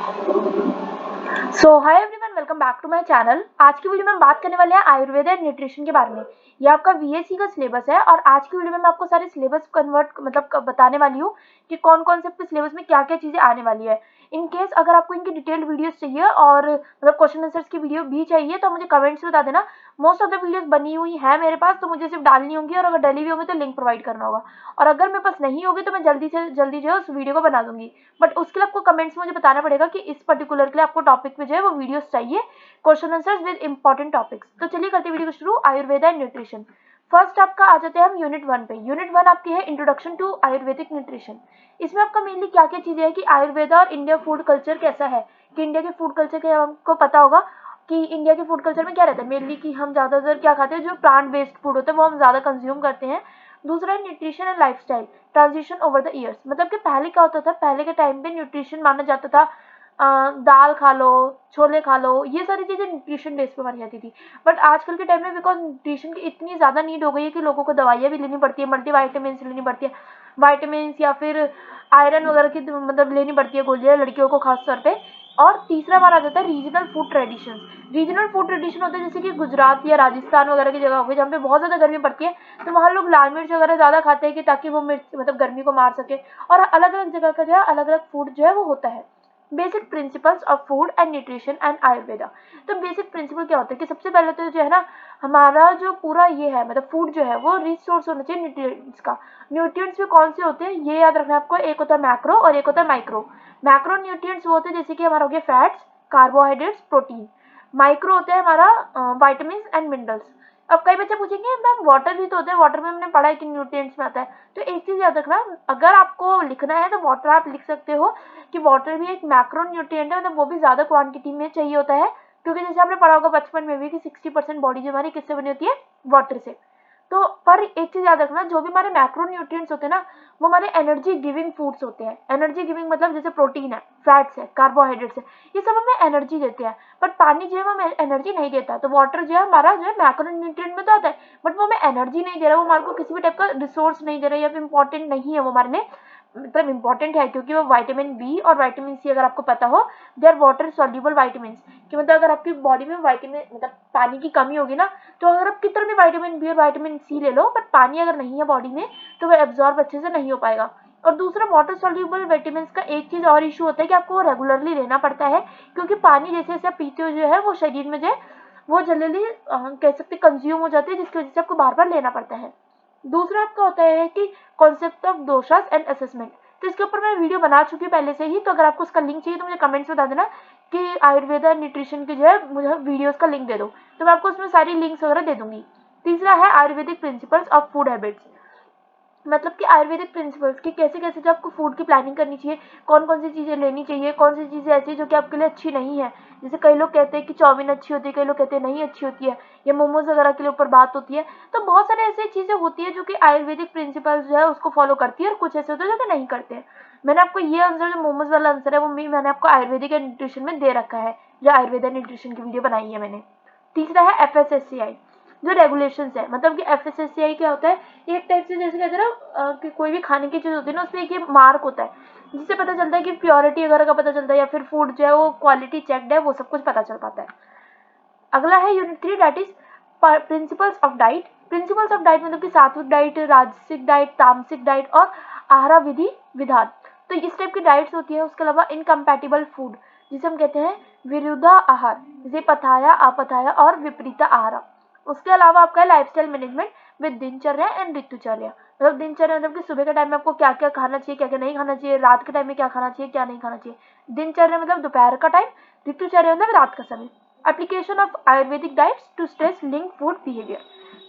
So hi everyone, welcome back to my channel. आज की video में हम बात करने वाले हैं आयुर्वेद एंड न्यूट्रिशन के बारे में। ये आपका बीएससी का सिलेबस है और आज की वीडियो में मैं आपको सारे सिलेबस बताने वाली हूँ कि कौन कौन से आपके सिलेबस में क्या क्या चीजें आने वाली है। इन केस अगर आपको इनकी डिटेल्ड वीडियोस चाहिए और क्वेश्चन आंसर्स की वीडियो भी चाहिए तो मुझे कमेंट्स में बता देना। मोस्ट ऑफ द वीडियोस बनी हुई है मेरे पास, तो मुझे सिर्फ डालनी होंगी और अगर डली हुई होगी तो लिंक प्रोवाइड करना होगा। और अगर मेरे पास नहीं होगी तो मैं जल्दी से जल्दी जो है उस वीडियो को बना दूंगी। बट उसके लिए आपको कमेंट्स में मुझे बताना पड़ेगा कि इस पर्टिकुलर के लिए आपको टॉपिक में जो है वो वीडियोस चाहिए, question answers with important topics. तो चलिए करते वीडियो को शुरू। Ayurveda and nutrition. फर्स्ट आपका आ जाते हैं हम यूनिट 1 पे। यूनिट 1 आपकी है इंट्रोडक्शन टू आयुर्वेदिक न्यूट्रिशन। इसमें आपका मेनली क्या क्या चीजें हैं कि आयुर्वेदा और इंडिया फूड कल्चर कैसा है, कि इंडिया के फूड कल्चर के हमको पता होगा कि इंडिया के फूड कल्चर में क्या रहता है मेनली, कि हम ज्यादातर क्या खाते हैं, जो प्लांट बेस्ड फूड होता है वो हम ज्यादा कंज्यूम करते हैं। दूसरा है nutrition and lifestyle transition over the years. मतलब कि पहले क्या होता था, पहले के टाइम पे न्यूट्रिशन माना जाता था दाल खा लो, छोले खा लो, ये सारी चीजें न्यूट्रिशन बेस पे मानी जाती थी। बट आजकल के टाइम में बिकॉज न्यूट्रिशन की इतनी ज्यादा नीड हो गई है कि लोगों को दवाइयाँ भी लेनी पड़ती है, मल्टीवाइटामिन लेनी पड़ती है, वाइटामिन या फिर आयरन वगैरह की लेनी पड़ती है गोलियां लड़कियों को खास तौर पे। और तीसरा बार आ जाता है regional food tradition. Regional food tradition होता है जैसे कि गुजरात या राजस्थान वगैरह की जगह हो गई जहाँ पे बहुत ज्यादा गर्मी पड़ती है, तो वहाँ लोग लाल मिर्च वगैरह ज्यादा खाते हैं कि ताकि वो मिर्च गर्मी को मार सके। और अलग अलग जगह का जो है अलग अलग फूड जो है वो होता है। Basic principles of food and nutrition and Ayurveda. तो बेसिक प्रिंसिपल क्या होता है कि सबसे पहले तो जो है ना, हमारा जो पूरा ये है फूड जो है वो रिच सोर्स होना चाहिए न्यूट्रिएंट्स का। न्यूट्रिएंट्स भी कौन से होते हैं ये याद रखना है आपको, एक होता है मैक्रो और एक होता है माइक्रो। मैक्रो न्यूट्रिएंट्स वो होते हैं जैसे कि हमारा हो गया फैट्स, कार्बोहाइड्रेट्स, प्रोटीन। माइक्रो होते हैं हमारा वाइटामिन एंड मिनरल्स। अब कई बच्चे पूछेंगे मैम वाटर भी तो होता है, वाटर में हमने पढ़ा है कि न्यूट्रिएंट्स में आता है। तो एक चीज याद रखना, अगर आपको लिखना है तो वाटर आप लिख सकते हो कि वाटर भी एक मैक्रो न्यूट्रिएंट है, वो भी ज्यादा क्वांटिटी में चाहिए होता है। क्योंकि जैसे आपने पढ़ा होगा बचपन में भी कि 60% बॉडी जो हमारी किससे बनी होती है, वाटर से। तो पर एक चीज याद रखना, जो भी हमारे मैक्रो न्यूट्रिएंट्स होते हैं ना, वो हमारे एनर्जी गिविंग फूड्स होते हैं। एनर्जी गिविंग मतलब जैसे प्रोटीन है, फैट्स है, कार्बोहाइड्रेट्स है, ये सब हमें एनर्जी देते हैं। बट पानी जो है वो हमें एनर्जी नहीं देता। तो वाटर जो है हमारा जो है मैक्रो न्यूट्रिएंट में तो आता है, बट वो हमें एनर्जी नहीं दे रहा, वो हमारे को किसी भी टाइप का रिसोर्स नहीं दे रहा या फिर इंपॉर्टेंट नहीं है वो हमारे लिए। इंपॉर्टेंट है क्योंकि वो विटामिन बी और विटामिन सी अगर आपको पता हो, they are water soluble vitamin. कि अगर आपकी बॉडी में विटामिन पानी की कमी होगी ना, तो अगर आप कितना भी विटामिन बी और विटामिन सी ले लो, बट पानी अगर नहीं है बॉडी में तो वो एब्जॉर्ब अच्छे से नहीं हो पाएगा। और दूसरा वाटर सॉल्युबल विटामिन का एक चीज और इशू होता है कि आपको वो रेगुलरली लेना पड़ता है, क्योंकि पानी जैसे जैसे आप पीते हो जो है वो शरीर में जो है वो जल्दी कह सकते कंज्यूम हो जाते हैं, जिसकी वजह से आपको बार बार लेना पड़ता है। दूसरा आपका होता है कि कॉन्सेप्ट ऑफ दोषास एंड असेसमेंट। तो इसके ऊपर मैं वीडियो बना चुकी हूँ पहले से ही, तो अगर आपको उसका लिंक चाहिए तो मुझे कमेंट्स में बता देना कि आयुर्वेदा न्यूट्रिशन की जो है मुझे वीडियोस का लिंक दे दो, तो मैं आपको उसमें सारी लिंक्स वगैरह दे दूंगी। तीसरा है Ayurvedic principles of food habits. मतलब कि आयुर्वेदिक प्रिंसिपल्स की कैसे कैसे जो आपको फूड की प्लानिंग करनी चाहिए, कौन कौन सी चीज़ें लेनी चाहिए, कौन सी चीज़ें ऐसी जो कि आपके लिए अच्छी नहीं है। जैसे कई लोग कहते हैं कि चाउमीन अच्छी होती है, कई लोग कहते हैं नहीं अच्छी होती है, या मोमोज वगैरह के लिए ऊपर बात होती है। तो बहुत सारे ऐसी चीज़ें होती है जो कि आयुर्वेदिक प्रिंसिपल्स जो है उसको फॉलो करती है, और कुछ ऐसे होते हैं जो कि नहीं करते हैं। मैंने आपको ये आंसर जो मोमोज वाला आंसर है वो मैंने आपको आयुर्वेदिक एंड न्यूट्रिशन में दे रखा है, जो आयुर्वेदा न्यूट्रिशन की वीडियो बनाई है मैंने। तीसरा है एफएसएससीआई, जो रेगुलेशंस है। मतलब कि एफएसएससीआई क्या होता है, एक टाइप से जैसे कहते हैं ना कि कोई भी खाने की चीज होती है ना, उसमें एक ये मार्क होता है जिससे पता चलता है कि प्योरिटी वगैरह का पता चलता है, या फिर फूड जो है वो क्वालिटी चेक्ड है, वो सब कुछ पता चल पाता है। अगला है unit 3, that is principles of diet. Principles of diet मतलब कि सात्विक डाइट, राजसिक डाइट, तामसिक डाइट और आहार विधि विधान। तो इस टाइप की डाइट्स होती है। उसके अलावा इनकम्पैटिबल फूड जिसे हम कहते हैं विरुद्ध आहार, जैसे पथाया, अपथाया और विपरीता आहार। उसके अलावा आपका लाइफस्टाइल मैनेजमेंट विद दिनचर्या एंड ऋतुचर्या। मतलब दिनचर्या मतलब कि सुबह के टाइम में आपको क्या क्या खाना चाहिए, क्या क्या नहीं खाना चाहिए, रात के टाइम में क्या खाना चाहिए, क्या नहीं खाना चाहिए। दिनचर्या मतलब दोपहर का टाइम, ऋतुचर्या मतलब रात का समय। Application of Ayurvedic diets to stress link food behaviour.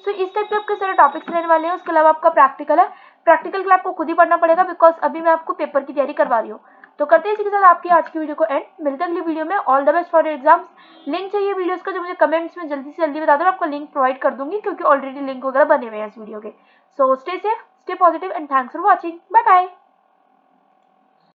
So इस टाइप के आपके सारे टॉपिक्स रहने वाले हैं। उसके अलावा आपका प्रैक्टिकल है, प्रैक्टिकल के लिए आपको खुद ही पढ़ना पड़ेगा, बिकॉज अभी मैं आपको पेपर की तैयारी करवा रही हूँ। तो करते हैं इसी के साथ आपकी आज की वीडियो को एंड। मिलते हैं अगली वीडियो में। All the best for exams. Link चाहिए वीडियोस का जो मुझे कमेंट्स में जल्दी से जल्दी बता दो, आपको लिंक प्रोवाइड कर दूंगी, क्योंकि ऑलरेडी लिंक वगैरह बने हुए हैं इस वीडियो के। So stay safe, stay positive and thanks for watching. Bye bye.